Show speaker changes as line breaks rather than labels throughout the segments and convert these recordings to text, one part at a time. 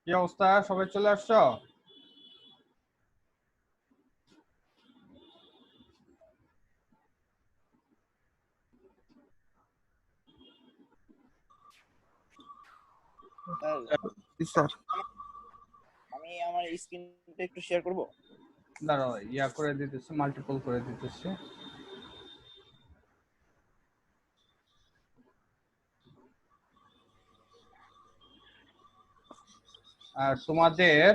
কি অবস্থা? সবাই চলে আসছো?
স্যার
আমি আমার স্ক্রিনটা একটু শেয়ার করব।
দাঁড়াও, ইয়া করে দিতেছি, মাল্টিপল করে দিতেছি। আর তোমাদের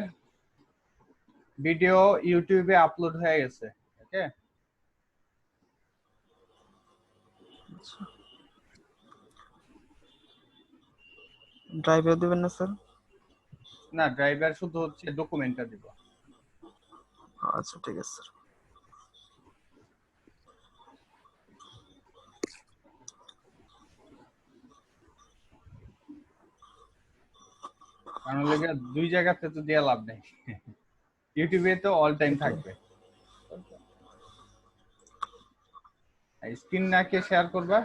ভিডিও ইউটিউবে আপলোড হয়ে গেছে। ওকে,
ড্রাইভার দিবেন না স্যার?
না ড্রাইভার শুধু হচ্ছে ডকুমেন্টটা দিব।
আচ্ছা ঠিক আছে স্যার।
কারণ লেগে দুই জায়গাতে তো দেওয়া লাভ নেই। ইউটিউবে তো অল টাইম থাকবে। স্ক্রিন না কে শেয়ার করবা?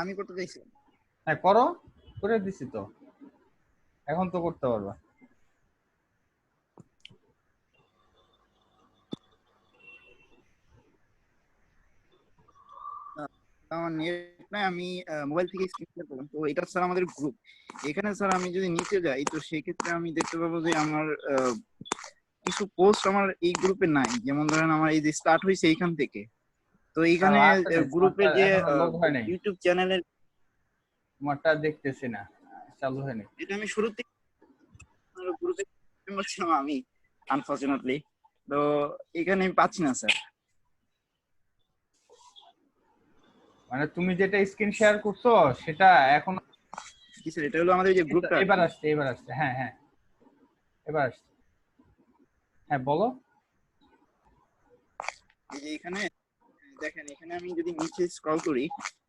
আমি করতে চাইছি।
হ্যাঁ করো, করে দিছি তো, এখন তো করতে পারবা।
আমার নেট নাই, আমি মোবাইল থেকে স্ক্রিন শেয়ার করলাম। তো এটা স্যার আমাদের গ্রুপ। এখানে স্যার আমি যদি নিচে যাই তো সেক্ষেত্রে আমি দেখতে পাবো যে আমার কিছু পোস্ট আমার এই গ্রুপে নাই। যেমন ধরেন আমার এই যে স্টার্ট হয়েছে এইখান থেকে। তো এইখানে
আছে না,
গ্রুপে
তোমারটা
যে
এখনো লোড হয় নাই।
ইউটিউব চ্যানেলের,
তোমারটা দেখতেছি না, চালু হয়নি।
এটা আমি শুরু থেকে গ্রুপে মেম্বার ছিলাম আমি, আনফরচুনেটলি। তো এখানে আমি পাচ্ছি না স্যার।
মানে তুমি যেটা স্ক্রিন শেয়ার করছো সেটা এখন
কি স্যার, এটা হলো আমাদের যে গ্রুপটা আর
এবার
কি।
আসছে, এবার আসছে। হ্যাঁ হ্যাঁ, এবার আসছে। হ্যাঁ বলো।
এই যে এখানে দেখেন, এখানে আমি যদি নিচে স্ক্রল করি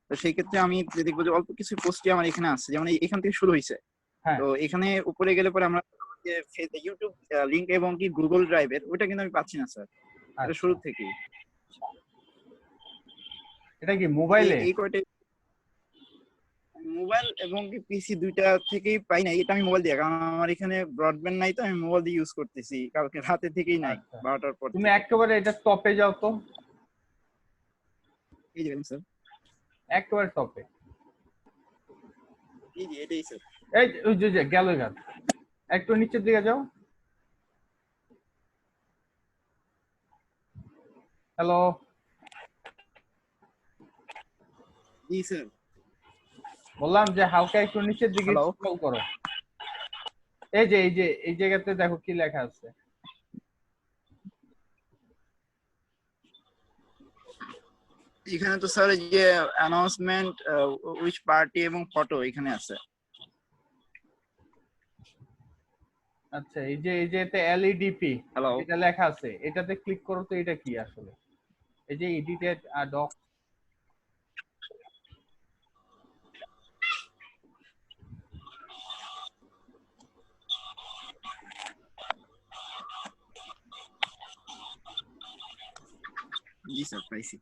তো সেই ক্ষেত্রে আমি দেখবো যে অল্প কিছু পোস্টই আমার এখানে আছে, যেমন এখান থেকে শুরু হয়েছে।
হ্যাঁ
তো এখানে উপরে গেলে পরে আমরা যে ইউটিউব লিংক এবং কি গুগল ড্রাইভের ওইটা কিন্তু আমি পাচ্ছি না স্যার, এটা
আচ্ছা,
শুরু থেকেই।
এটা কি
এই
মোবাইলে?
এই কয়টা মোবাইল এবং কি পিসি দুইটা থেকেই পাই না। এটা আমি মোবাইল দিয়ে, কারণ আমার এখানে ব্রডব্যান্ড নাই, তো আমি মোবাইল দিয়ে ইউজ করতেছি, কালকে রাতে থেকেই নাই,
আচ্ছা,
12টার পর
তুমি
থেকে।
একেবারে এটা টপে যাও তো,
এই যে স্যার,
একেবারে টপে।
এই যে এটাই স্যার।
এই ওই যে গেল গান, একটু নিচের দিকে যাও। হ্যালো,
জি স্যার।
বললাম যে হালকা একটু নিচের দিকে
হ্যালো।
স্ক্রল করো। এই যে এই জায়গাতে দেখো কি লেখা আছে।
এখানে তো স্যার এই যে অ্যানাউন্সমেন্ট, উইচ পার্টি এবং ফটো এখানে আছে।
আচ্ছা, এই যে এতে এলইডিপি
হ্যালো।
যেটা লেখা আছে এটাতে ক্লিক করো তো, এটা কি আসলে? এই যে এডিটেড ডক।
জি স্যার, পাইছি।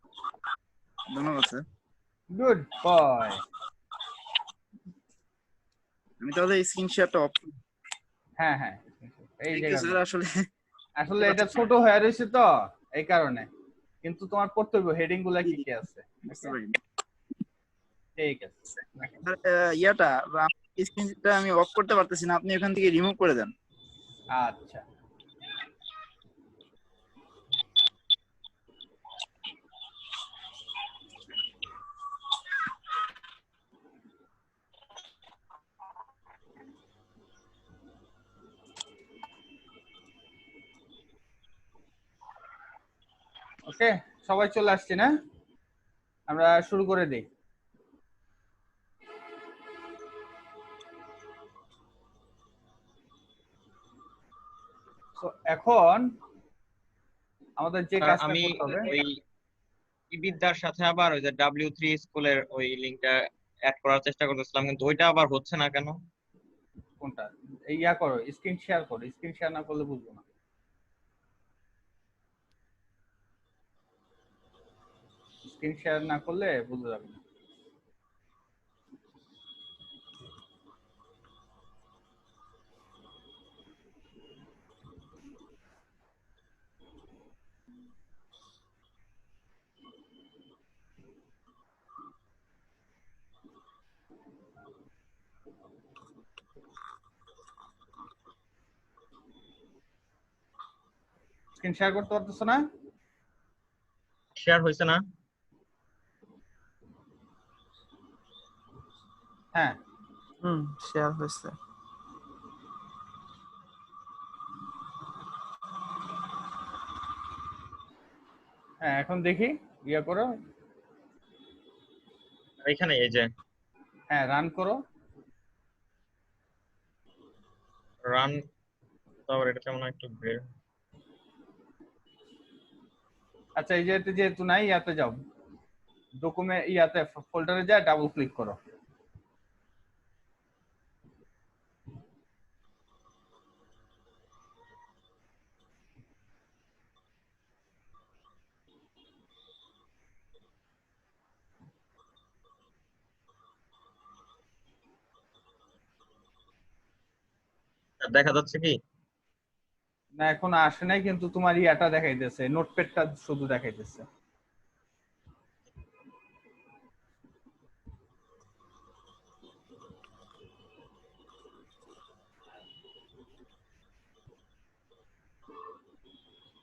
ধন্যবাদ স্যার।
Good boy.
আমি তাহলে স্ক্রিন শেয়ারটা অফ।
হ্যাঁ হ্যাঁ, এই
থ্যাংক ইউ
জায়গাটা।
স্যার। আসলে
আসলে এটা ছোট হয়ে রয়েছে তো, এই কারণে। কিন্তু তোমার পড়তে হবে হেডিং গুলা
জি
কি
জি,
কি আছে।
বুঝতে
ওকে,
পারিনি।
ঠিক আছে।
আর, ইয়াটা স্ক্রিনটা আমি অফ করতে পারতেছি না, আপনি এখান থেকে রিমুভ করে দেন।
আচ্ছা, ওকে, সবাই চলে আসছে না? আমরা শুরু করে দিই। তো এখন আমাদের যে কাজটা
আমি
করতে হবে।
ওই বিদ্যার সাথে আবার ওই যে W3 স্কুলের ওই লিংকটা অ্যাড করার চেষ্টা করতেছিলাম, কিন্তু ওইটা আবার হচ্ছে না কেন?
কোনটা? ইয়া করো, স্ক্রিন শেয়ার করো। স্ক্রিন শেয়ার না করলে বুঝবো না। স্ক্রিন শেয়ার না করলে বোঝা যাবে না। স্ক্রিন শেয়ার করতে পারতেছো না?
শেয়ার হয়েছে না?
হ্যাঁ
শেয়ার হয়েছে।
হ্যাঁ এখন দেখি ইয়া করো।
এখানে এই যে
হ্যাঁ রান করো।
রান, তারপর এটা কেমন একটু বের।
আচ্ছা এই যেহেতু নাই ইয়াতে যাও, ডকুমেন্ট ইয়াতে ফোল্ডারে যা ডাবল ক্লিক করো।
দেখা যাচ্ছে কি?
না এখন আসে নাই, কিন্তু তোমার ইয়াটা দেখাইতেছে, নোটপ্যাডটা শুধু দেখাইতেছে।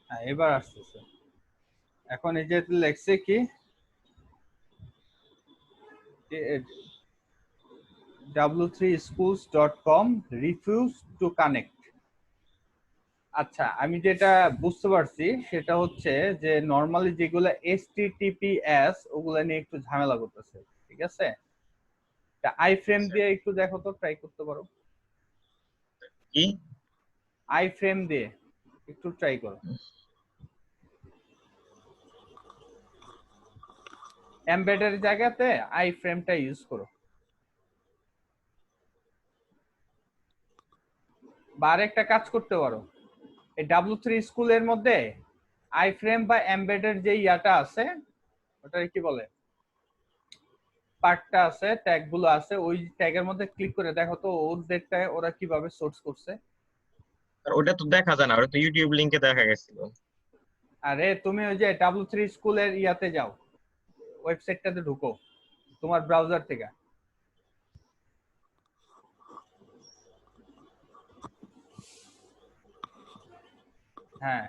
হ্যাঁ এবার আসতেছে। এখন এই যে লেখছে কি w3schools.com refuse to connect। আচ্ছা আমি যেটা বুঝতে পারছি সেটা হচ্ছে যে নরমালি যেগুলো HTTPS ওগুলা নিয়ে একটু ঝামেলা করতেছে, ঠিক আছে? তা আই ফ্রেম দিয়ে একটু দেখো তো, ট্রাই করতে পারো।
কি
আই ফ্রেম দিয়ে একটু ট্রাই করো। এমবেডের জায়গাতে আই ফ্রেমটা ইউজ করো। বা আরেকটা কাজ করতে পারো, এই W3 স্কুলের মধ্যে আই ফ্রেম বা এমবেডের যে ইয়াটা আছে, ওটা কি বলে, পার্টটা আছে, ট্যাগ গুলো আছে, ওই ট্যাগের মধ্যে ক্লিক করে দেখো তো ওদেরটা ওরা কিভাবে সোর্স করছে।
আর ওটা তো দেখা যায় না, ওটা তো ইউটিউব লিংকে দেখা গেছিল।
আরে তুমি ওই যে W3 স্কুলের ইয়াতে যাও, ওয়েবসাইটটাতে ঢুকো তোমার ব্রাউজার থেকে। হ্যাঁ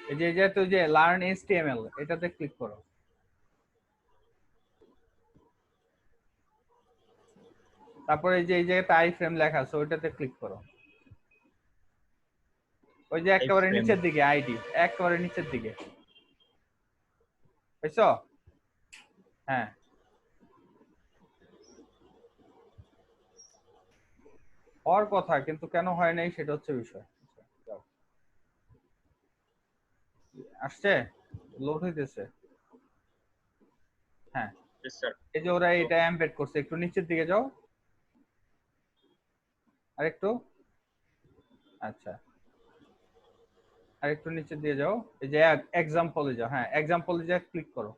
এই যে যেহেতু যে লার্ন HTML এটাতে ক্লিক করো। তারপরে এই যে এই জায়গাতে আই ফ্রেম লেখা আছে ওইটাতে ক্লিক করো। ওই যে একেবারে
iframe।
নিচের দিকে আইডি, একেবারে নিচের দিকে, বুঝছো? হ্যাঁ হওয়ার কথা, কিন্তু কেন হয় নাই সেটা হচ্ছে বিষয়। যাও। আসছে, লোড হইতেছে। হ্যাঁ
Yes, sir।
এই যে ওরা এটা এমবেড করছে, একটু নিচের দিকে যাও আরেকটু। আচ্ছা আরেকটু নিচের দিয়ে যাও, এই যে এক্সাম্পলে যাও। হ্যাঁ এক্সাম্পলে যা ক্লিক করো।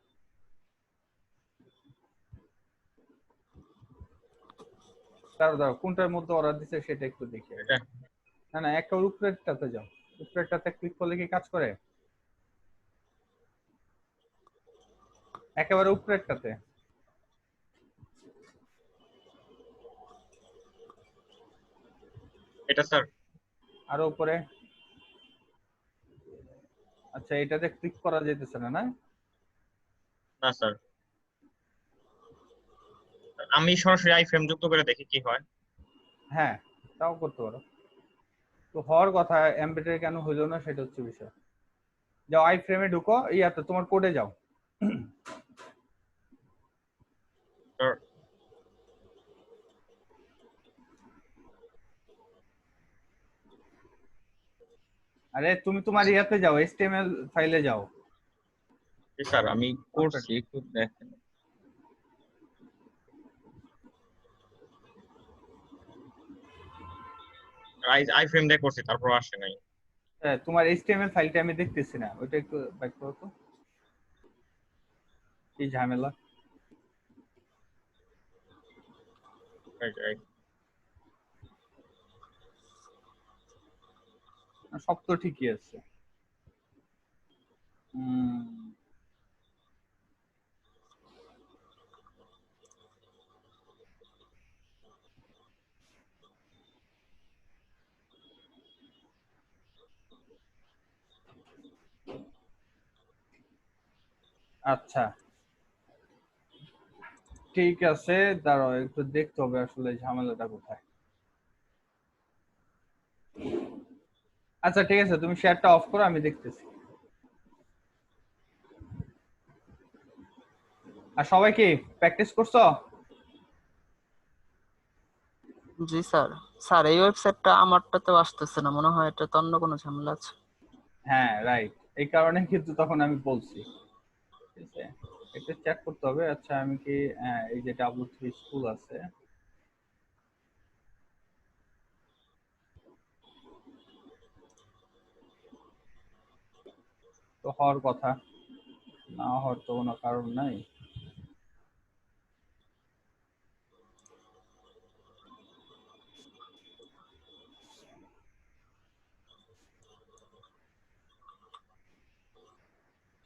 দাঁড়াও কোনটার মধ্যে অর্ডার দিছে সেটা একটু দেখি।
এটা
না না একেবারে উপরেরটাতে যাও, উপরেরটাতে ক্লিক করলে কি কাজ করে? একেবারে উপরেরটাতে।
এটা স্যার।
আরো উপরে। আচ্ছা এটাতে ক্লিক করা যেতেছে না, না?
না স্যার, আমি সরাসরি আইফ্রেম যুক্ত করে দেখি কি হয়।
হ্যাঁ তাও করতে পারো, তো হওয়ার কথা এমবেডেড কেন হইলো না সেটা হচ্ছে বিষয়। যাও আই ফ্রেমে ঢুকো, ইয়াতে তোমার কোডে যাও।
স্যার
আরে তুমি তোমার ইয়াতে যাও, HTML ফাইলে যাও।
স্যার আমি করছি, একটু দেখেন। আইফ্রেম দিয়ে করছি, তারপর আসে নাই।
হ্যাঁ তোমার HTML ফাইলটা আমি দেখতেছি না, ওইটা একটু ব্যাক করো তো। কি ঝামেলা?
Right right.
সব তো ঠিকই আছে। হুম, আচ্ছা ঠিক আছে, দাঁড়াও একটু দেখতে হবে আসলে ঝামেলাটা কোথায়। আচ্ছা ঠিক আছে, তুমি শেয়ারটা অফ করো, আমি দেখতেছি। আর সবাই কি প্র্যাকটিস করছো?
জি স্যার। স্যার এই ওয়েবসাইটটা আমারটাতেও আসতেছে না, মনে হয় এটা তো অন্য কোনো ঝামেলা আছে।
হ্যাঁ রাইট, এই কারণে কিন্তু তখন আমি বলছি। ঠিক আছে, একটু চেক করতে হবে। আচ্ছা আমি কি এই যে W3 স্কুল আছে, তো হওয়ার কথা, না হওয়ার তো কোনো কারণ নাই।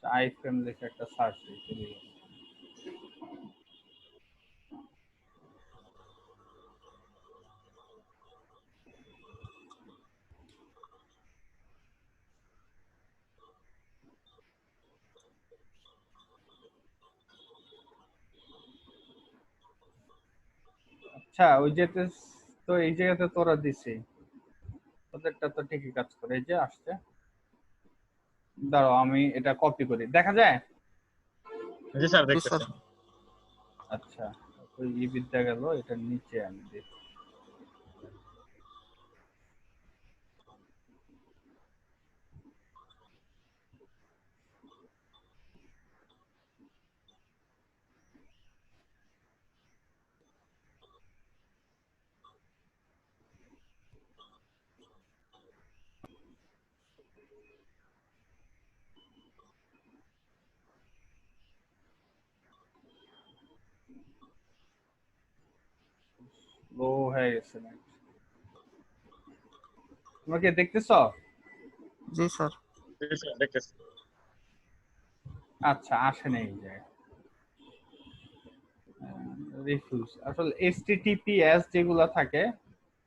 আই ফ্রেম লিখে একটা সার্চ দিতে। আচ্ছা ওই যেতে, তো এই জায়গাতে তোরা দিছি, ওদেরটা তো ঠিকই কাজ করে, এই যে আসছে। দাঁড়াও আমি এটা কপি করি, দেখা যায়।
জি স্যার,
জি স্যার।
দেখতেছি।
আচ্ছা ওই ই বিদ্যা গেল, এটার নিচে আমি দেখি। লো হয়ে গেছে না, তোমরা কি দেখতেছ?
জি স্যার।
জি স্যার, দেখতেছি।
আচ্ছা আসে নেই যে রিফিউজ, আসলে HTTPS যেগুলা থাকে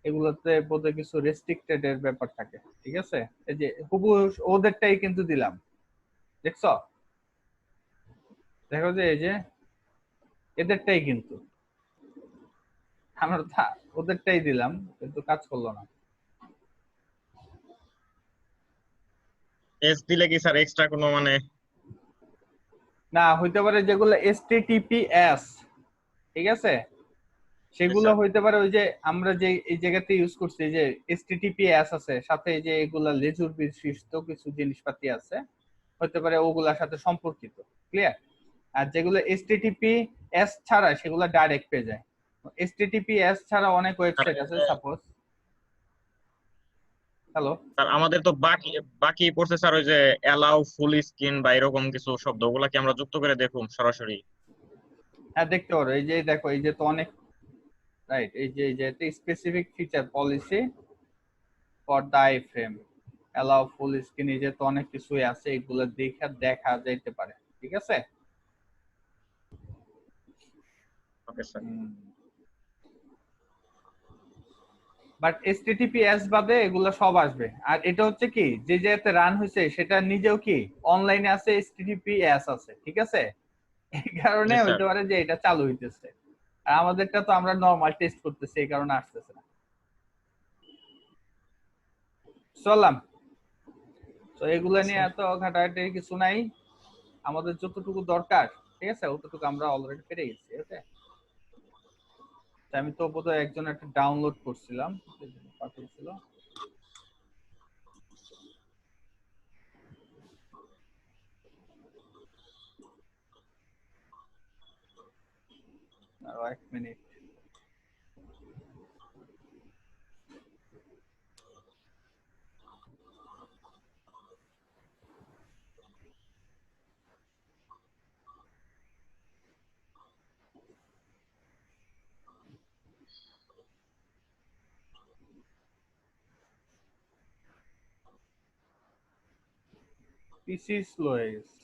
এগুলোতে বোধহয় কিছু রেস্ট্রিক্টেড এর ব্যাপার থাকে। ঠিক আছে, এই যে হুবু ওদেরটাই কিন্তু দিলাম, দেখছো? দেখো যে এই যে এদেরটাই কিন্তু আমরা ওদেরটাই দিলাম, কিন্তু কাজ করলো না।
এস দিলে কি স্যার এক্সট্রা কোনো মানে?
না হইতে পারে যেগুলো HTTPS, ঠিক আছে,
জি
সেগুলো
স্যার।
হইতে পারে ওই যে আমরা যে এই জায়গাতে ইউজ করছি যে HTTPS আছে, সাথে এই যে এগুলা লেজুর বিশিষ্ট কিছু জিনিসপাতি আছে, হতে পারে ওগুলার সাথে সম্পর্কিত। ক্লিয়ার? আর যেগুলো HTTPS ছাড়া সেগুলো ডাইরেক্ট পেয়ে যায়। HTTPS ছাড়া অনেক
আর
ওয়েবসাইট আছে, সাপোজ হ্যালো।
স্যার আমাদের তো বাকি বাকি পড়ছে স্যার, ওই যে অ্যালাউ ফুল স্ক্রিন বা এরকম কিছু শব্দ, ওগুলা কি আমরা যুক্ত করে দেখুন সরাসরি?
হ্যাঁ দেখতে পারো, এই যে দেখো এই যে তো অনেক, রাইট, এই যে specific feature policy for the iframe, allow full screen, এই যে তো অনেক কিছুই আছে, এগুলো দেখা যাইতে পারে। ঠিক আছে।
Okay sir.
বাট HTTPS বাদে এগুলো সব আসবে। আর এটা হচ্ছে কি, যে জায়গাতে রান হয়েছে সেটা নিজেও কি অনলাইনে আছে, HTTPS আছে। ঠিক আছে, এই কারণে
জি স্যার।
হইতে পারে যে এটা চালু হইতেছে। আর আমাদেরটা তো আমরা নরমাল টেস্ট করতেছি, এই কারণে আসতেছে না। চললাম, তো এগুলো নিয়ে এত ঘাটাঘাটির কিছু নাই, আমাদের যতটুকু দরকার ঠিক আছে অতটুকু আমরা অলরেডি পেরে গেছি। ওকে, আমি তো বোধহয় একজন একটা ডাউনলোড করছিলাম, পাঠিয়েছিল। আরো 1 মিনিট। পিসি স্লো হয়ে গেছে।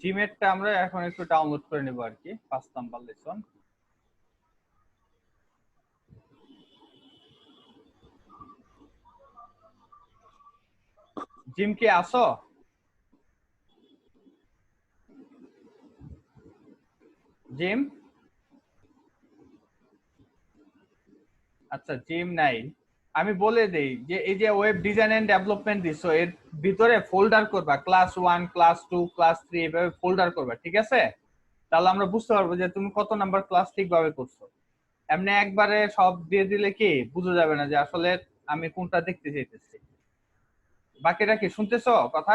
জিমেটটা আমরা এখন একটু ডাউনলোড করে নেব আর কি, 5 নাম্বার লেসন। জিম কি আসো? জিম? আচ্ছা জিম নাই। আমি বলে দেই যে এই যে ওয়েব ডিজাইন এন্ড ডেভেলপমেন্ট দিছো, এর ভিতরে ফোল্ডার করবা, ক্লাস 1 ক্লাস 2 ক্লাস 3 এভাবে ফোল্ডার করবা, ঠিক আছে? তাহলে আমরা বুঝতে পারবো যে তুমি কত নাম্বার ক্লাস ঠিকভাবে করছো। এমনি একবারে সব দিয়ে দিলে কি বোঝা যাবে না যে আসলে আমি কোনটা দেখতে চাইতেছি। বাকিটা কি শুনতেছো কথা?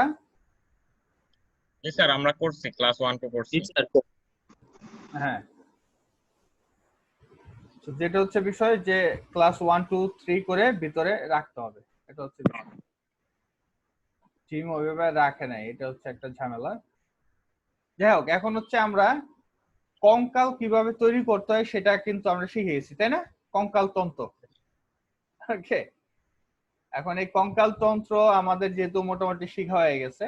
জি স্যার, আমরা করছি, ক্লাস 1 2 করছি।
হ্যাঁ, তো যেটা হচ্ছে বিষয় যে ক্লাস 1 2 3 করে ভিতরে রাখতে হবে, এটা হচ্ছে টিম ওইভাবে রাখে নাই, এটা হচ্ছে একটা ঝামেলা। যাই হোক, এখন হচ্ছে আমরা কঙ্কাল কিভাবে তৈরি করতে হয় সেটা কিন্তু আমরা শিখে গেছি, তাই না? কঙ্কাল তন্ত্র। ওকে, এখন এই কঙ্কাল তন্ত্র আমাদের যেহেতু মোটামুটি শেখা হয়ে গেছে,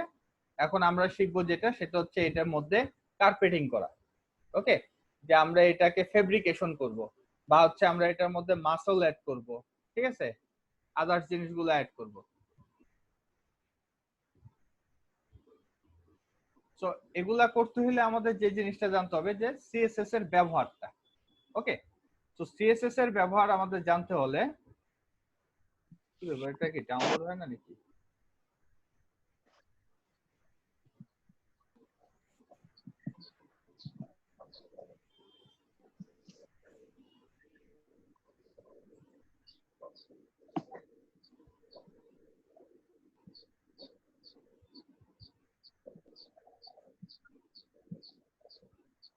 এখন আমরা শিখবো যেটা, সেটা হচ্ছে এটার মধ্যে কার্পেটিং করা। ওকে, যে আমরা এটাকে ফেব্রিকেশন করব, বা হচ্ছে আমরা এটার মধ্যে মাসল অ্যাড করব, ঠিক আছে, আদার্স জিনিসগুলো অ্যাড করব। তো এগুলা করতে হলে আমাদের যে জিনিসটা জানতে হবে যে সিএসএস এর ব্যবহারটা। ওকে, তো সিএসএস এর ব্যবহার আমাদের জানতে হলে কি ব্যাপার, এটা কি ডাউনলোড হয় না নাকি?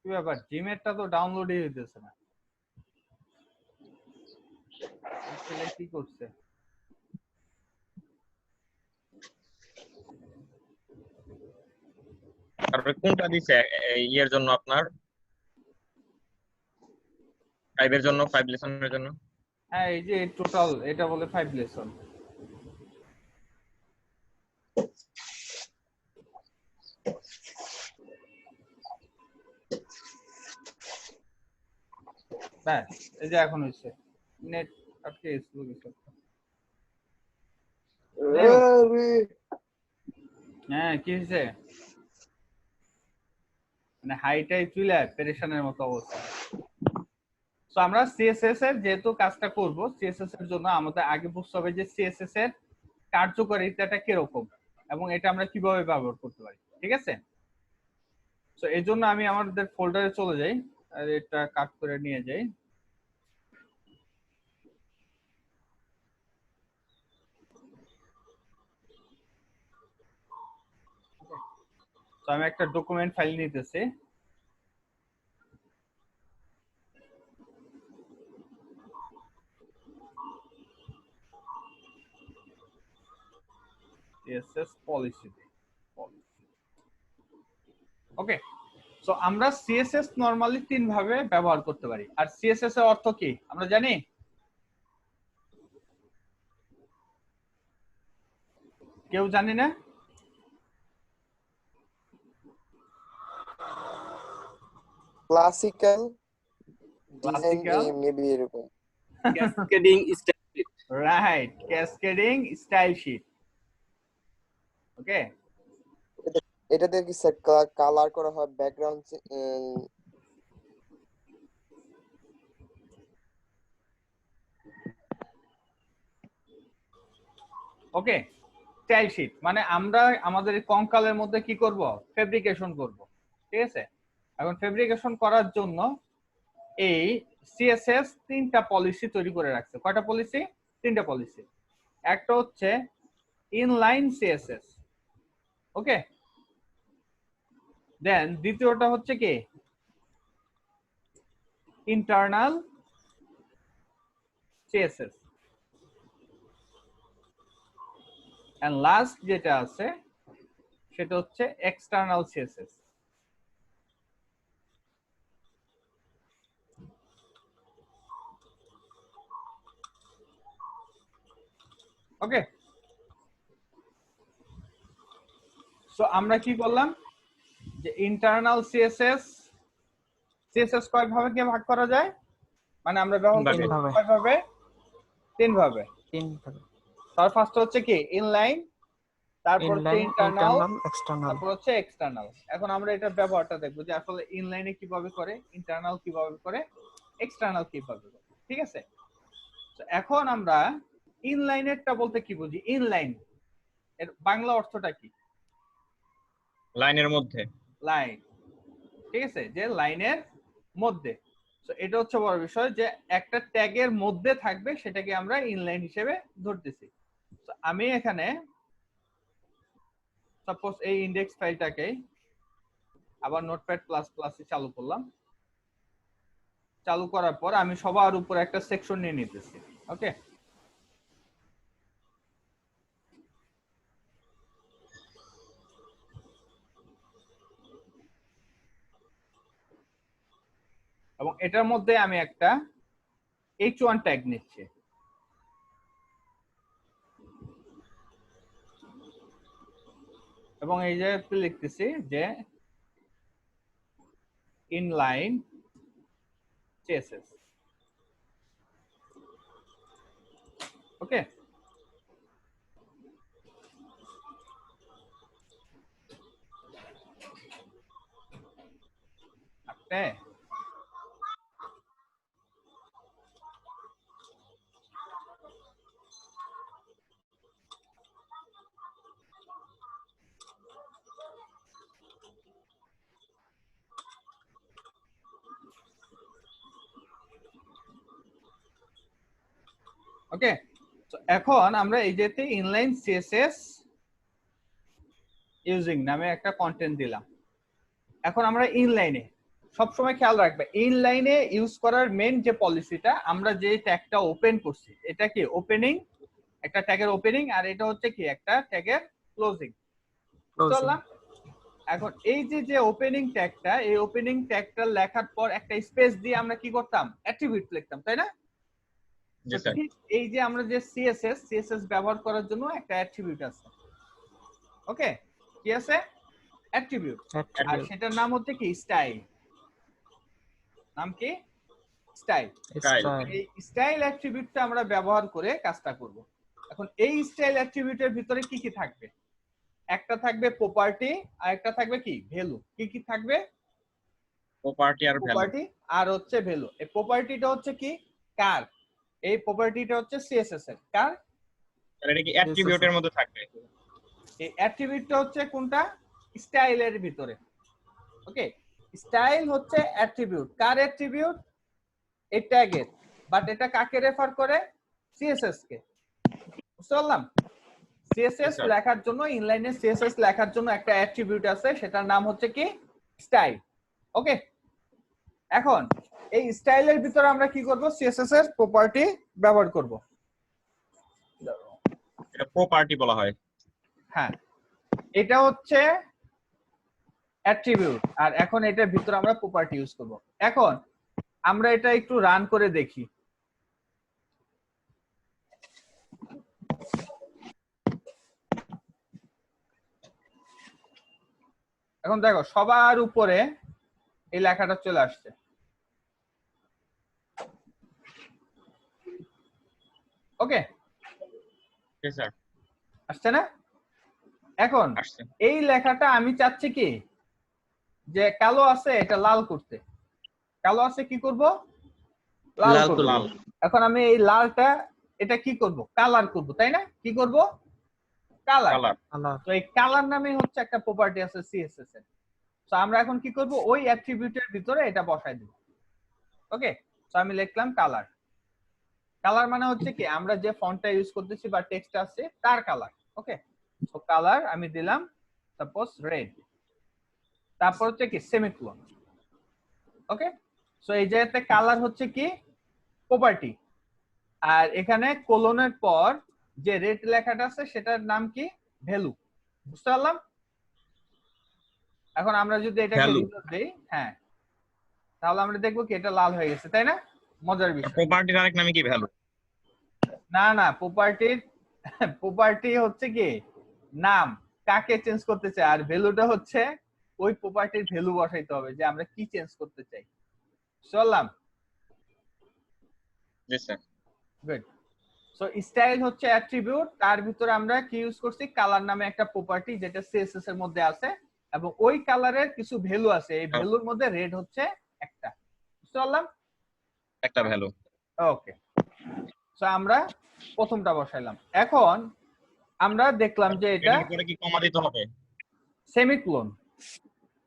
কি ব্যাপার, জিমেরটা তো ডাউনলোডই হইতেছে না, ছেলে কি করছে?
তারপরে কোনটা দিছে ইয়ের জন্য, আপনার 5 এর জন্য, 5 লেসনের জন্য?
হ্যাঁ, এই যে টোটাল এটা বলে 5 লেসন। ব্যাস, এই যে এখন হইছে, নেট আটকে গেছিল কিছু একটা। হ্যাঁ, কি হয়েছে? মানে হাইটাই চুলে পেরেশানের মতো অবস্থা। তো আমরা সিএসএস এর যেহেতু কাজটা করব, সিএসএস এর জন্য আমাদের আগে বুঝতে হবে যে সিএসএস এর কার্যকারিতাটা কিরকম এবং এটা আমরা কিভাবে ব্যবহার করতে পারি, ঠিক আছে? তো এই জন্য আমি আমাদের ফোল্ডারে চলে যাই আর এটা কাট করে নিয়ে যাই। তো আমি একটা ডকুমেন্ট ফাইল নিতেছি। CSS policy. ওকে, সো আমরা সিএসএস নরমালি 3 ভাবে ব্যবহার করতে পারি। আর সিএসএস এর অর্থ কি আমরা জানি? কেউ জানি না?
ক্লাসিক্যাল ডিজাইন
ক্লাসিক্যাল,
মেবি এরকম।
Cascading style.
Right, cascading style sheet. Okay,
এটাতে কি স্যার কালার করা হয় ব্যাকগ্রাউন্ড?
ওকে, স্টাইল শীট মানে আমরা আমাদের কঙ্কালের মধ্যে কি করব? ফেব্রিকেশন করব, ঠিক আছে? এখন ফেব্রিকেশন করার জন্য এই সিএসএস 3টা পলিসি তৈরি করে রাখছে। কয়টা পলিসি? 3টা পলিসি। একটা হচ্ছে ইনলাইন সিএসএস, ওকে, দেন দ্বিতীয়টা হচ্ছে কি ইন্টারনাল সিএসএস, এন্ড লাস্ট যেটা আছে সেটা হচ্ছে এক্সটার্নাল সিএসএস। ওকে, সো আমরা কি করলাম যে ইন্টারনাল সিএসএস কয় ভাবে কি ভাগ করা যায়, মানে আমরা ব্যবহার করতে
তিন ভাবে।
কয় ভাবে, 3 ভাবে।
3 ভাবে।
তার ফার্স্ট হচ্ছে কি ইনলাইন, তারপর হচ্ছে
ইনলাইন,
ইন্টারনাল,
ইন্টারনাল, এক্সটার্নাল।
তারপর হচ্ছে এক্সটার্নাল। এখন আমরা এটার ব্যবহারটা দেখবো যে আসলে ইনলাইনে কিভাবে করে, ইন্টারনাল কিভাবে করে, এক্সটার্নাল কিভাবে করে। ঠিক আছে, তো এখন আমরা ইনলাইনেরটা বলতে কি বুঝি? ইনলাইন এর বাংলা অর্থটা কি?
লাইনের মধ্যে।
লাইন, ঠিক আছে, যে লাইনের মধ্যে। তো এটা হচ্ছে বড় বিষয় যে একটা ট্যাগের মধ্যে থাকবে সেটাকে আমরা ইনলাইন হিসেবে ধরতেছি। তো আমি এখানে সাপোজ এই ইন্ডেক্স ফাইলটাকে আবার নোটপ্যাড প্লাস প্লাসে চালু করলাম। চালু করার পর আমি সবার উপর একটা সেকশন নিয়ে নিতেছি। ওকে, এবং এটার মধ্যে আমি একটা h1 ট্যাগ নিচ্ছি। এবং এই যে লিখতেছি যে ইনলাইন সিএসএস। ওকে, আপনি ওকে, তো এখন আমরা এই যেতে ইনলাইন সিএসএস ইউজিং নামে একটা কন্টেন্ট দিলাম। এখন আমরা ইনলাইনে সবসময় খেয়াল রাখবে, ইনলাইনে ইউজ করার মেন যে পলিসিটা, আমরা যে ট্যাগটা ওপেন করছি এটা কি ওপেনিং, একটা ট্যাগের ওপেনিং, আর এটা হচ্ছে কি একটা ট্যাগের ক্লোজিং। চললাম। এখন এই যে ওপেনিং ট্যাগটা, এই ওপেনিং ট্যাগটা লেখার পর একটা স্পেস দিয়ে আমরা কি করতাম, অ্যাট্রিবিউট লিখতাম, তাই না?
জি স্যার।
এই যে আমরা যে সিএসএস ব্যবহার করার জন্য একটা অ্যাট্রিবিউট আছে। ওকে, কি আছে? অ্যাট্রিবিউট। আর সেটার নাম হচ্ছে কি স্টাইল। নাম কি? স্টাইল। এই স্টাইল অ্যাট্রিবিউটটা আমরা ব্যবহার করে কাজটা করব। এখন এই স্টাইল অ্যাট্রিবিউটের ভিতরে কি কি থাকবে? একটা থাকবে প্রপার্টি, আর একটা থাকবে কি ভ্যালু। কি কি থাকবে?
প্রপার্টি আর ভ্যালু।
প্রপার্টি আর হচ্ছে ভ্যালু। এই প্রপার্টিটা হচ্ছে কি কার? এই প্রপার্টিটা হচ্ছে সিএসএস এর। কার?
এটা কি অ্যাট্রিবিউটের মধ্যে থাকবে?
এই অ্যাট্রিবিউটটা হচ্ছে কোনটা? স্টাইলের ভিতরে। ওকে, স্টাইল হচ্ছে অ্যাট্রিবিউট। কার অ্যাট্রিবিউট? এই ট্যাগের। বাট এটা কাকে রেফার করে? সিএসএস কে। বুঝতে পারলাম? সিএসএস লেখার জন্য, ইনলাইনে সিএসএস লেখার জন্য একটা অ্যাট্রিবিউট আছে, সেটার নাম হচ্ছে কি স্টাইল। ওকে, এখন এই স্টাইলের ভিতরে আমরা কি করব? সিএসএস এর প্রপার্টি ব্যবহার করব।
এটা প্রপার্টি বলা হয়।
হ্যাঁ, এটা হচ্ছে অ্যাট্রিবিউট, আর এখন এটার ভিতরে আমরা প্রপার্টি ইউজ করব। এখন আমরা এটা একটু রান করে দেখি। এখন দেখো সবার উপরে এই লেখাটা চলে আসছে। ওকে,
স্যার
আসছে না? এখন
আসছে।
এই লেখাটা আমি চাচ্ছি কি যে কালো আছে এটা লাল করতে। কালো আছে কি করব? লাল করব। এখন আমি এই লালটা এটা কি করব? কালার করব, তাই না? কি করব? কালার। তো এই কালার নামে হচ্ছে একটা প্রপার্টি আছে সিএসএস এর। তো আমরা এখন কি করব? ওই অ্যাট্রিবিউটের ভিতরে এটা বসাই দেব। ওকে, তো আমি লিখলাম কালার। কালার মানে হচ্ছে কি আমরা যে ফন্টটা ইউজ করতেছি বা টেক্সট আছে তার কালার। ওকে, সো কালার আমি দিলাম সাপোজ রেড। তারপর হচ্ছে কি সেমিকোলন। ওকে, সো এই জায়গাতে কালার হচ্ছে কি প্রপার্টি, আর এখানে কোলনের পর যে রেট লেখাটা আছে সেটার নাম কি? ভ্যালু। বুঝতে পারলাম? এখন আমরা যদি এটাকে
ভ্যালু
রিলোড দেই, হ্যাঁ, তাহলে আমরা দেখবো কি এটা লাল হয়ে গেছে, তাই না? মজার বিষয়।
প্রপার্টির আরেক নামে কি ভ্যালু?
না না, প্রপার্টি হচ্ছে কি নাম, কাকে চেঞ্জ করতে চাই, আর ভ্যালুটা হচ্ছে ওই প্রপার্টির ভ্যালু বসাইতে হবে যে আমরা কি চেঞ্জ করতে চাই। চললাম?
জি স্যার।
গুড। সো স্টাইল হচ্ছে অ্যাট্রিবিউট, তার ভিতরে আমরা কি ইউজ করছি? কালার নামে একটা প্রপার্টি যেটা সিএসএস এর মধ্যে আছে, এবং ওই কালারের কিছু ভ্যালু আছে, এই ভ্যালুর মধ্যে রেড হচ্ছে একটা। বুঝতে পারলাম?
একটা ভ্যালু।
ওকে, সো আমরা প্রথমটা বসাইলাম। এখন আমরা দেখলাম যে এটা
এটার পরে কি কমা দিতে হবে?
সেমিকোলন।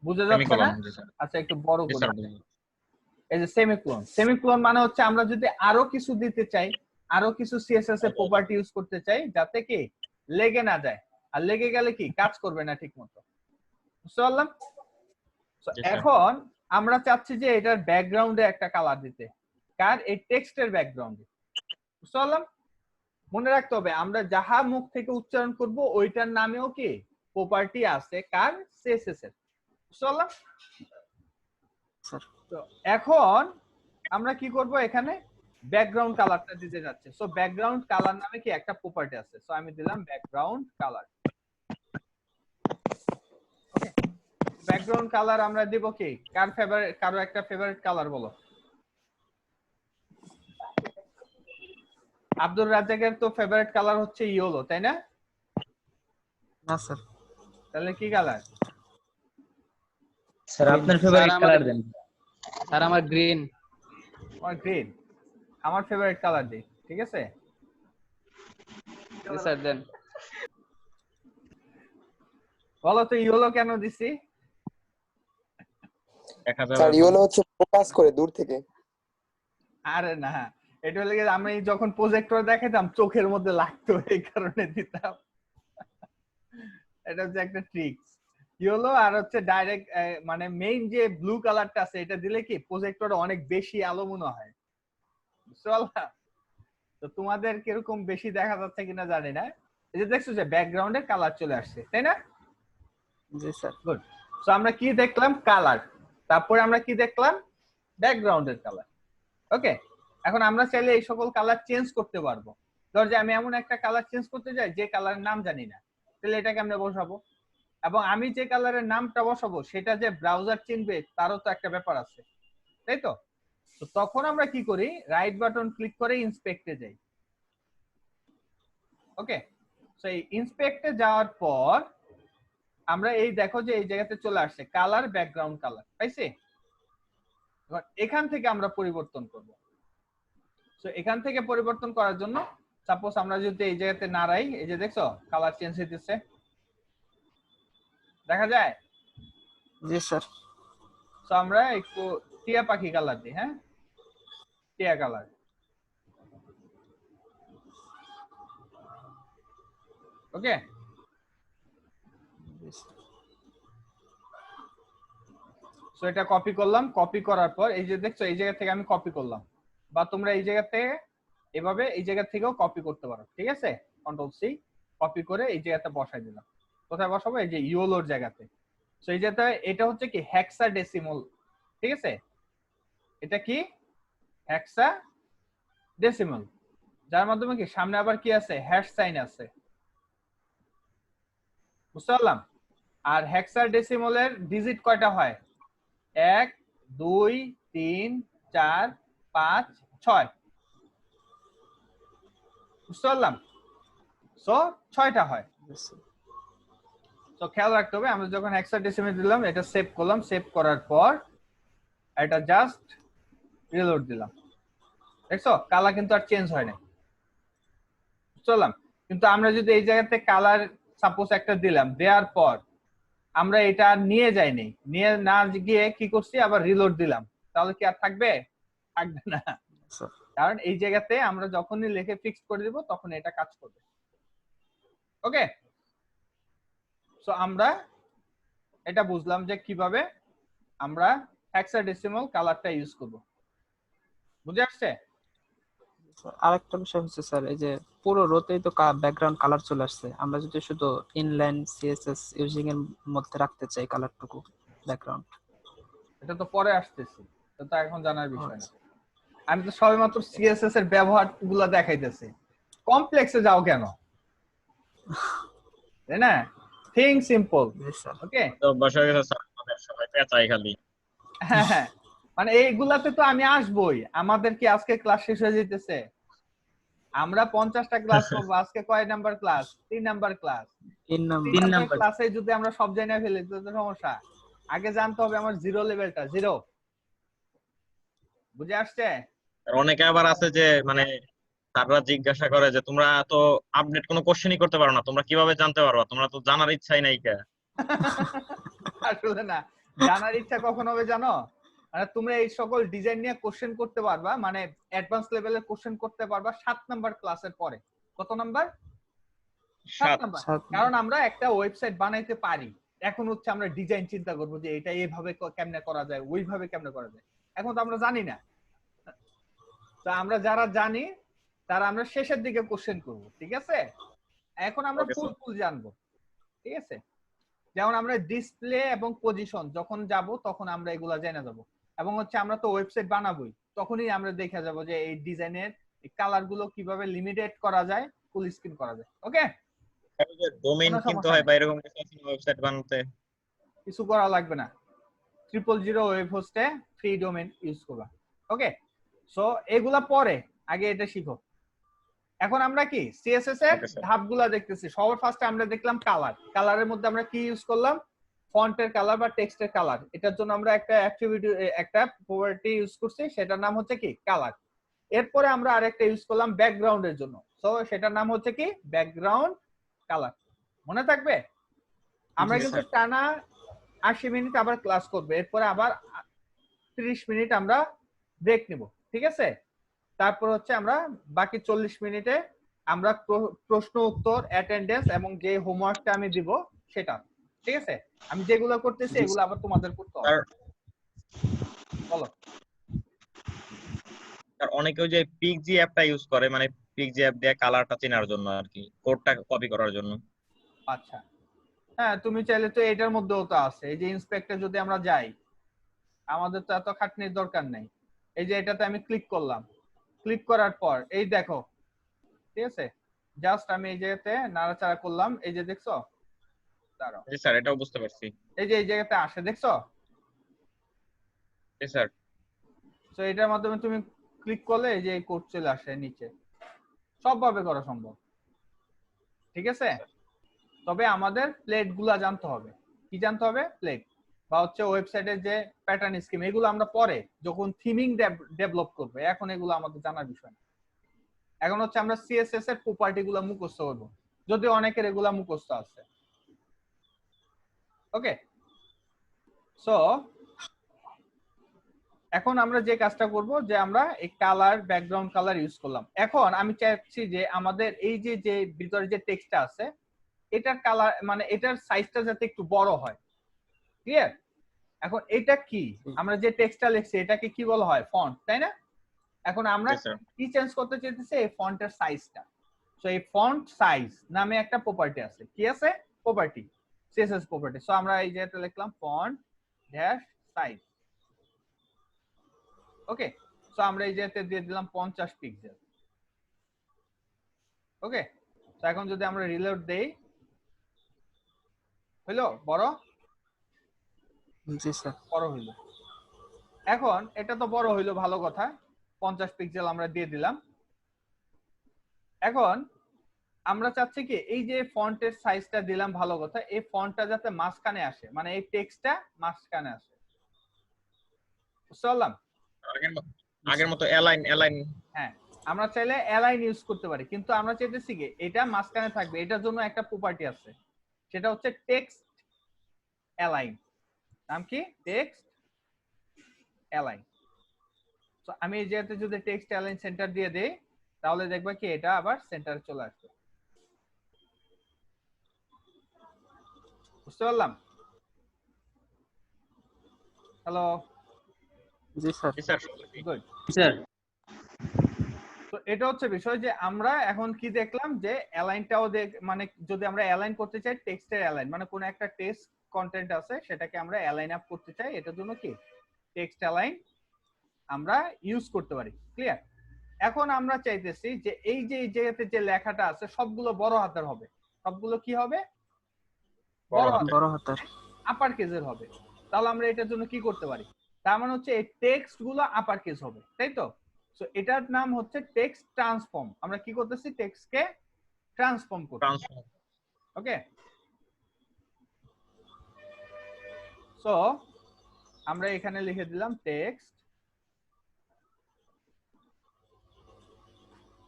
বুঝা যাচ্ছে না?
সেমিকোলন। জি স্যার।
আচ্ছা, একটু বড়
জি
করে।
স্যার বুঝলাম।
এই যে সেমিকোলন, সেমিকোলন মানে হচ্ছে আমরা যদি আরো কিছু দিতে চাই, আরো কিছু সিএসএস এর প্রপার্টি ইউজ করতে চাই যাতে কি লেগে না যায়, আর লেগে গেলে কি কাজ করবে না ঠিক মতো। বুঝতে পারলাম? So,
জি স্যার।
এখন আমরা চাচ্ছি যে এটার ব্যাকগ্রাউন্ডে একটা কালার দিতে, কার? এই টেক্সটের ব্যাকগ্রাউন্ডে। বুঝতে পারলাম? মনে রাখতে হবে আমরা যাহা মুখ থেকে উচ্চারণ করব ওইটার নামেও কি প্রপার্টি আছে, কার? সিএসএস এর। বুঝতে পারলাম?
স্যার
তো এখন আমরা কি করব? এখানে ব্যাকগ্রাউন্ড কালারটা দিতে যাচ্ছে। সো ব্যাকগ্রাউন্ড কালার নামে কি একটা প্রপার্টি আছে, সো আমি দিলাম ব্যাকগ্রাউন্ড কালার। ওকে, ব্যাকগ্রাউন্ড কালার আমরা দিব কি? কার ফেভারিট, কারো একটা ফেভারিট কালার বলো। আব্দুল রাজ্জাকের তো ফেভারিট কালার হচ্ছে ইয়েলো, তাই না?
না স্যার।
তাহলে কি কালার?
স্যার আপনার ফেভারিট কালার দেন।
স্যার আমার গ্রিন।
আমার গ্রিন। আমার ফেভারিট কালার দিই, ঠিক আছে?
স্যার দেন।
বলো তো ইয়েলো কেন দিছি?
দেখা যাবে।
স্যার ইয়েলো হচ্ছে ফোকাস করে দূর থেকে।
আরে না, এটা হলে গিয়ে আমি যখন প্রজেক্টর দেখাতাম চোখের মধ্যে লাগতো, এই কারণে দিতাম। এটা হচ্ছে একটা ট্রিক্স। ইয়েলো আর হচ্ছে ডাইরেক্ট, মানে মেইন যে ব্লু কালারটা আছে এটা দিলে কি প্রজেক্টরে অনেক বেশি আলো মনে হয়। বুঝতে পারলা? তো তোমাদের কিরকম বেশি দেখা যাচ্ছে কিনা জানি না। এই যে দেখছো যে ব্যাকগ্রাউন্ডে কালার চলে আসছে, তাই না?
জি স্যার।
গুড। সো আমরা কি দেখলাম? কালার। তারপরে আমরা কি দেখলাম? ব্যাকগ্রাউন্ডের কালার। ওকে, এখন আমরা চাইলে এই সকল কালার চেঞ্জ করতে পারবো। ধর যে আমি এমন একটা কালার চেঞ্জ করতে চাই যে কালারের নাম জানি না, তাহলে এটাকে আমরা বসাবো, এবং আমি যে কালারের নামটা বসাবো সেটা যে ব্রাউজার চিনবে তারও তো একটা ব্যাপার আছে, তাই তো? তো তখন আমরা কি করি? রাইট বাটন ক্লিক করে ইন্সপেক্টে যাই। ওকে, সো এই ইন্সপেক্টে যাওয়ার পর আমরা এই দেখো যে এই জায়গাতে চলে আসছে কালার, ব্যাকগ্রাউন্ড কালার, পাইছি? এখান থেকে আমরা পরিবর্তন করব। সো এখান থেকে পরিবর্তন করার জন্য সাপোজ আমরা যদি এই জায়গাতে নাড়াই, এই যে দেখছো কালার চেঞ্জ হইতেছে, দেখা যায়?
জি স্যার।
সো আমরা একটু টিয়া পাখি কালার দিই, হ্যাঁ, টিয়া কালার। ওকে, সো এটা কপি করলাম, কপি করার পর এই যে দেখছো এই জায়গা থেকে আমি কপি করলাম, বা তোমরা এই জায়গা থেকে এভাবে এই জায়গা থেকেও কপি করতে পারো, ঠিক আছে? কন্ট্রোল সি, কপি করে এই জায়গাতে বসাই দিলাম। কোথায় বসাবো? এই যে ইয়োলোর জায়গাতে। সো এই জায়গাতে এটা হচ্ছে কি হেক্সাডেসিমাল, ঠিক আছে? এটা কি হেক্সাডেসিমাল, যার মাধ্যমে কি সামনে আবার কি আছে? হ্যাশ সাইন আছে। বুঝতে পারলাম? আর হেক্সাডেসিমালের ডিজিট কয়টা হয়? 1 2 3 4 5 6। বুঝতে পারলাম? সো 6টা হয়। তো খেয়াল রাখতে হবে, আমরা যখন হেক্সাডেসিমাল দিলাম এটা সেভ করলাম, সেভ করার পর এটা জাস্ট রিলোড দিলাম, দেখছো কালার কিন্তু আর চেঞ্জ হয় না। বুঝতে পারলাম? কিন্তু আমরা যদি এই জায়গাতে কালার সাপোজ একটা দিলাম, দেওয়ার পর আমরা এটা আর নিয়ে যাইনি, নিয়ে না গিয়ে কি করছি? আবার রিলোড দিলাম, তাহলে কি আর থাকবে? থাকবে না, কারণ এই জায়গাতে আমরা যখনই লিখে ফিক্স করে দিব তখন এটা কাজ করবে। ওকে, সো আমরা এটা বুঝলাম যে কিভাবে আমরা হেক্সাডেসিমাল কালারটা ইউজ করব। বুঝে আসছে?
আরেকটা বিষয় হচ্ছে স্যার, এই যে পুরো রোতেই তো ব্যাকগ্রাউন্ড কালার চলে আসছে, আমরা যদি শুধু ইনলাইন সিএসএস ইউজিং এর মধ্যে রাখতে চাই কালারটুকু ব্যাকগ্রাউন্ড।
এটা তো পরে আসতেছি, এটা তো এখন জানার বিষয় না। আমি তো সবেমাত্র সিএসএস এর ব্যবহার গুলা দেখাইতেছি, কমপ্লেক্সে যাও কেন, তাই না? Think simple.
জি স্যার।
ওকে,
তো অভ্যাস হয়ে গেছে স্যার, আমাদের সবাই পেঁচাই খালি।
হ্যাঁ, মানে এইগুলাতে তো আমি আসবই। আমাদের কি আজকে ক্লাস শেষ হয়ে যেতেছে? আমরা 50টা ক্লাস করবো, আজকে কয় number class? 3 number class.
3
3
number.
Number ক্লাসে যদি আমরা সব জায়গা ফেলি তো সমস্যা। আগে জানতে হবে আমার জিরো লেভেলটা, জিরো। বুঝে আসছে?
আর অনেকে আবার আছে যে মানে তারা জিজ্ঞাসা করে যে তোমরা তো আপডেট কোনো কোশ্চেনই করতে পারো না, তোমরা কিভাবে জানতে পারবা? তোমরা তো জানার ইচ্ছাই নাই কে।
আসলে না, জানার ইচ্ছা কখন হবে জানো? মানে তোমরা এই সকল ডিজাইন নিয়ে কোশ্চেন করতে পারবা, মানে অ্যাডভান্স লেভেলের কোশ্চেন করতে পারবা 7 নাম্বার ক্লাসের পরে। কত নাম্বার? 7
সাত।
নাম্বার।
7
কারণ আমরা একটা ওয়েবসাইট বানাইতে পারি। এখন হচ্ছে আমরা ডিজাইন চিন্তা করব যে এটা এইভাবে কেমনে করা যায়, ওইভাবে কেমনে করা যায়। এখন তো আমরা জানি না। তো আমরা যারা জানি তারা আমরা শেষের দিকে কোশ্চেন করব, ঠিক আছে? এখন আমরা
Okay, sir.
ফুল জানবো, ঠিক আছে? যেমন আমরা ডিসপ্লে এবং পজিশন যখন যাব তখন আমরা এগুলা জেনে যাব, এবং হচ্ছে আমরা তো ওয়েবসাইট বানাবোই, তখনই আমরা দেখে যাব যে এই ডিজাইনের কালার গুলো কিভাবে লিমিটেড করা যায়, ফুল স্ক্রিন করা যায়। ওকে,
ডোমেইন
কোনো
কিনতে
সমস্যা
হয়
নেই,
বা এরকম কিছু আছে ওয়েবসাইট বানাতে?
কিছু করা লাগবে না। 000 ওয়েব হোস্টে ফ্রি ডোমেইন ইউজ করবা। ওকে, সো এগুলা পরে, আগে এটা শিখো। এখন আমরা কি সিএসএস এর
Okay, sir.
ধাপগুলা দেখতেছি। সবার ফার্স্টে আমরা দেখলাম কালার। কালারের মধ্যে আমরা কি ইউজ করলাম? ফন্টের কালার বা টেক্সটের কালার। এটার জন্য আমরা একটা অ্যাট্রিবিউট, একটা প্রপার্টি ইউজ করছি, সেটার নাম হচ্ছে কি কালার। এরপরে আমরা আরেকটা ইউজ করলাম ব্যাকগ্রাউন্ডের জন্য, সো সেটার নাম হচ্ছে কি ব্যাকগ্রাউন্ড কালার। মনে থাকবে? আমরা
জি,
কিন্তু
স্যার।
টানা 80 মিনিট আবার ক্লাস করব, এরপরে আবার 30 মিনিট আমরা ব্রেক নিব, ঠিক আছে? তারপর হচ্ছে আমরা বাকি 40 মিনিটে আমরা প্রশ্ন উত্তর, অ্যাটেন্ডেন্স এবং যে হোমওয়ার্কটা আমি দিব সেটা, ঠিক আছে? আমি যেগুলো করতেছি
জি,
এগুলো আবার তোমাদের করতে হবে।
স্যার,
বলো।
আর অনেকে ওই যে পিক্সি অ্যাপটা ইউজ করে, মানে পিক্সি অ্যাপ দিয়ে কালারটা চেনার জন্য আর কি, কোডটা কপি করার জন্য।
আচ্ছা, হ্যাঁ, তুমি চাইলে তো এটার মধ্যেও তো আছে। এই যে ইন্সপেক্টর যদি আমরা যাই, আমাদের তো এত খাটনির দরকার নেই। এই যে এটাতে আমি ক্লিক করলাম, ক্লিক করার পর এই দেখো, ঠিক আছে? জাস্ট আমি এই জায়গাতে নাড়াচাড়া করলাম, এই যে দেখছো, দাঁড়াও,
জি স্যার, এটাও বুঝতে পারছি।
এই যে এই জায়গাতে আসে, দেখছো?
জি স্যার।
তো এটার মাধ্যমে তুমি ক্লিক করলে এই যে এই কোড চলে আসে নিচে। সবভাবে করা সম্ভব, ঠিক আছে? তবে আমাদের প্লেট গুলা জানতে হবে। কি জানতে হবে? প্লেট, বা হচ্ছে ওয়েবসাইটের যে প্যাটার্ন স্কিম, এগুলো আমরা পরে যখন থিমিং ডেভেলপ করবে, এখন এগুলো আমাদের জানার বিষয় না। এখন হচ্ছে আমরা সিএসএস এর প্রপার্টি গুলা মুখস্থ করবো, যদি অনেকের এগুলা মুখস্থ আছে। ওকে, সো এখন আমরা যে কাজটা করব যে আমরা এই কালার, ব্যাকগ্রাউন্ড কালার ইউজ করলাম। এখন আমি চাইছি যে আমাদের এই যে যে ভিতরে যে টেক্সটটা আছে এটার কালার, মানে এটার সাইজটা যাতে একটু বড় হয়। ক্লিয়ার? এখন এটা কি, আমরা যে টেক্সটটা লিখছি এটাকে কি বলা হয়? ফন্ট, তাই না? এখন আমরা
জি স্যার।
কি চেঞ্জ করতে চাইতেছি? এই ফন্টের সাইজটা। সো এই ফন্ট সাইজ নামে একটা প্রপার্টি আছে। কি আছে? Property, CSS property. সো আমরা এই যেটা লিখলাম ফন্ট ড্যাশ সাইজ। ওকে, সো আমরা এই যেতে দিয়ে দিলাম 50 পিক্সেল। ওকে, তো এখন যদি আমরা রিলোড দেই, হইলো বড়?
জি স্যার।
বড় হইলো। এখন এটা তো বড় হইলো, ভালো কথা, 50 পিক্সেল আমরা দিয়ে দিলাম। এখন আমরা চাচ্ছি কি এই যে ফন্টের সাইজটা দিলাম, ভালো কথা, এই ফন্টটা যাতে মাঝখানে আসে, মানে এই টেক্সটটা মাঝখানে আসে। বুঝতে পারলাম?
আগের মতো অ্যালাইন অ্যালাইন।
হ্যাঁ, আমরা চাইলে অ্যালাইন ইউজ করতে পারি, কিন্তু আমরা চাইতেছি কি এটা মাঝখানে থাকবে। এটার জন্য একটা প্রপার্টি আছে, সেটা হচ্ছে টেক্সট অ্যালাইন। নাম কি? Text align. তো আমি এই জায়গাতে যদি টেক্সট অ্যালাইন সেন্টার দিয়ে দেই, তাহলে দেখবা কি এটা আবার সেন্টারে চলে আসবে। বুঝতে পারলাম? হ্যালো?
জি স্যার।
জি স্যার।
গুড।
স্যার
তো এটা হচ্ছে বিষয় যে আমরা এখন কি দেখলাম যে অ্যালাইনটাও মানে যদি আমরা অ্যালাইন করতে চাই টেক্সটের অ্যালাইন মানে কোন একটা টেক্সট কন্টেন্ট আছে সেটাকে আমরা অ্যালাইন আপ করতে চাই, এটার জন্য কি টেক্সট অ্যালাইন আমরা ইউজ করতে পারি। ক্লিয়ার? এখন আমরা চাইতেছি যে এই জায়গাতে যে লেখাটা আছে সবগুলো বড় হাতের হবে, সবগুলো কি হবে
বড় হাতের
আপার কেসের হবে। তাহলে আমরা এটার জন্য কি করতে পারি, তার মানে হচ্ছে এই টেক্সট গুলো আপার কেস হবে, তাই তো? সো এটার নাম হচ্ছে টেক্সট ট্রান্সফর্ম। আমরা কি করতেছি, টেক্সটকে ট্রান্সফর্ম করতেছি। ওকে, সো আমরা এখানে লিখে দিলাম টেক্সট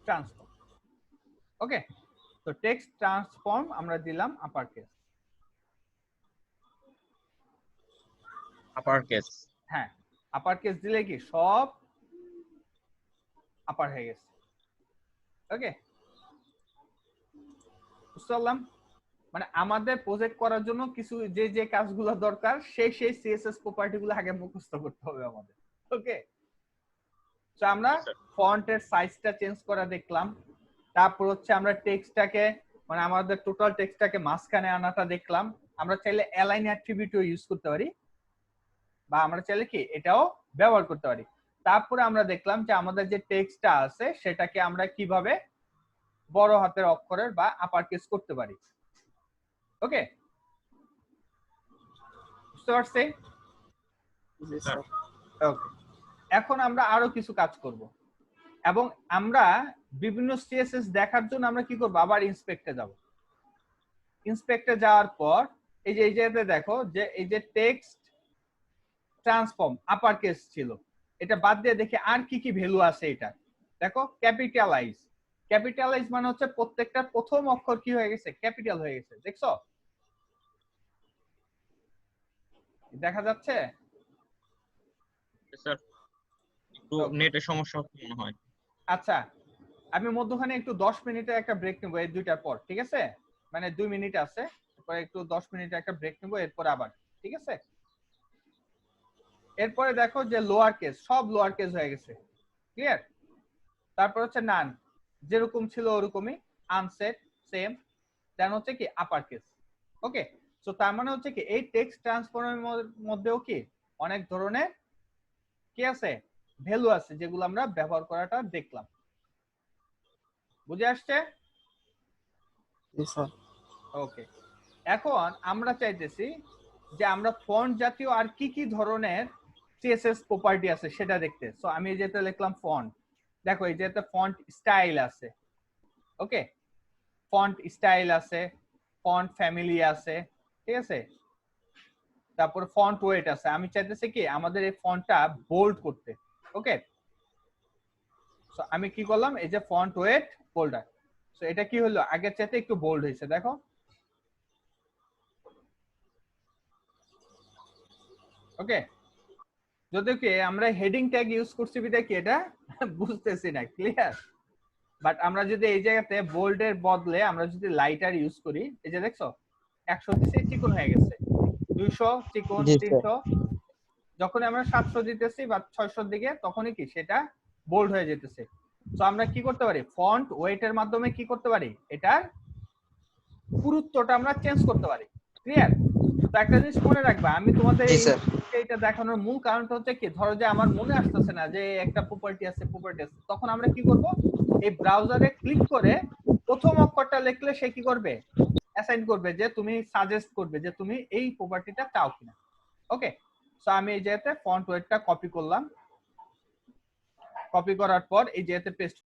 ট্রান্সফর্ম। ওকে, তো টেক্সট ট্রান্সফর্ম আমরা দিলাম আপার কেস।
আপার কেস,
হ্যাঁ, আপার কেস দিলে কি সব আপার হয়ে গেছে। ওকে, বুঝতে পারলাম? মানে আমাদের প্রজেক্ট করার জন্য কিছু যে কাজগুলো দরকার সেই সিএসএস প্রপার্টি গুলো আগে মুখস্থ করতে হবে আমাদের। ওকে, তো আমরা ফন্টের সাইজটা চেঞ্জ করা দেখলাম, তারপর হচ্ছে আমরা টেক্সটটাকে মানে আমাদের টোটাল টেক্সটটাকে মাঝখানে আনাটা দেখলাম। আমরা চাইলে অ্যালাইন অ্যাট্রিবিউটও ইউজ করতে পারি বা আমরা চাইলে কি এটাও ব্যবহার করতে পারি। তারপরে আমরা দেখলাম যে আমাদের যে টেক্সটটা আছে সেটাকে আমরা কিভাবে বড় হাতের অক্ষরের বা আপার কেস করতে পারি। ওকে, বুঝতে পারছি?
জি স্যার।
ওকে, এখন আমরা আরো কিছু কাজ করব এবং আমরা বিভিন্ন সিএসএস দেখার জন্য আমরা কি করব, আবার ইন্সপেক্টে যাব। ইন্সপেক্টে যাওয়ার পর এই জায়গাতে দেখো যে এই যে টেক্সট ট্রান্সফর্ম আপার কেস ছিল, এটা বাদ দিয়ে দেখি আর কি কি ভ্যালু আছে। এটা দেখো ক্যাপিটালাইজ। ক্যাপিটালাইজ মানে হচ্ছে প্রত্যেকটা প্রথম অক্ষর কি হয়ে গেছে, ক্যাপিটাল হয়ে গেছে। দেখছো, দেখা যাচ্ছে?
স্যার একটু নেটের সমস্যা হচ্ছে মনে হয়।
আচ্ছা, আমি মধ্যখানে একটু 10 মিনিটের একটা ব্রেক নেবো এই দুইটার পর, ঠিক আছে? মানে 2 মিনিট আছে, তারপরে একটু 10 মিনিটের একটা ব্রেক নেবো, এরপর আবার, ঠিক আছে? এরপরে দেখো যে লোয়ার কেস, সব লোয়ার কেস হয়ে গেছে। ক্লিয়ার? তারপর হচ্ছে নান, যেরকম ছিল ওরকমই, আনসেট সেম, দেন হচ্ছে কি আপার কেস। ওকে, সো তার মানে হচ্ছে কি এই টেক্সট ট্রান্সফর্মের মধ্যেও কি অনেক ধরনের কি আছে, ভ্যালু আছে, যেগুলো আমরা ব্যবহার করাটা দেখলাম। বুঝে আসছে?
জি স্যার।
ওকে, এখন আমরা চাইতেছি যে আমরা ফন্ট জাতীয় আর কি কি ধরনের সিএসএস প্রপার্টি আছে সেটা দেখতে। সো আমি যেটা লিখলাম ফন্ট, দেখো এই যেটা ফন্ট স্টাইল আছে। ওকে, ফন্ট স্টাইল আছে, ফন্ট ফ্যামিলি আছে, ঠিক আছে? তারপর ফন্ট ওয়েট আছে। আমি চাইতেছি কি আমাদের এই ফন্টটা বোল্ড করতে। ওকে, সো আমি কি করলাম, এই যে ফন্ট ওয়েট বোল্ডার, সো এটা কি হলো, আগের চাইতে একটু বোল্ড হয়েছে, দেখো। ওকে, যদিও কি আমরা হেডিং ট্যাগ ইউজ করছি বিধায় কি এটা বুঝতেছি না। ক্লিয়ার? বাট আমরা যদি এই জায়গাতে বোল্ড এর বদলে আমরা যদি লাইটার ইউজ করি, এই যে দেখছো 100 দিছে চিকন হয়ে গেছে, 200 চিকন, 300, যখন আমরা 700 দিতেছি বা 600 এর দিকে তখনই কি সেটা বোল্ড হয়ে যেতেছে। তো আমরা কি করতে পারি, ফন্ট ওয়েটের মাধ্যমে কি করতে পারি, এটার পুরুত্বটা আমরা চেঞ্জ করতে পারি। ক্লিয়ার? তো একটা জিনিস মনে রাখবা, আমি তোমাদের এইটা দেখানোর মূল কারণটা হচ্ছে কি, ধরো যে আমার মনে আসতেছে না যে একটা প্রপার্টি আছে, তখন আমরা কি করব, এই ব্রাউজারে ক্লিক করে প্রথম অক্ষরটা লিখলে সে কি করবে, অ্যাসাইন করবে, যে তুমি সাজেস্ট করবে যে তুমি এই প্রপার্টিটা চাও কিনা। ওকে, সো আমি এই জায়গাতে ফন্ট ওয়েটটা কপি করলাম, কপি করার পর এই জায়গাতে পেস্ট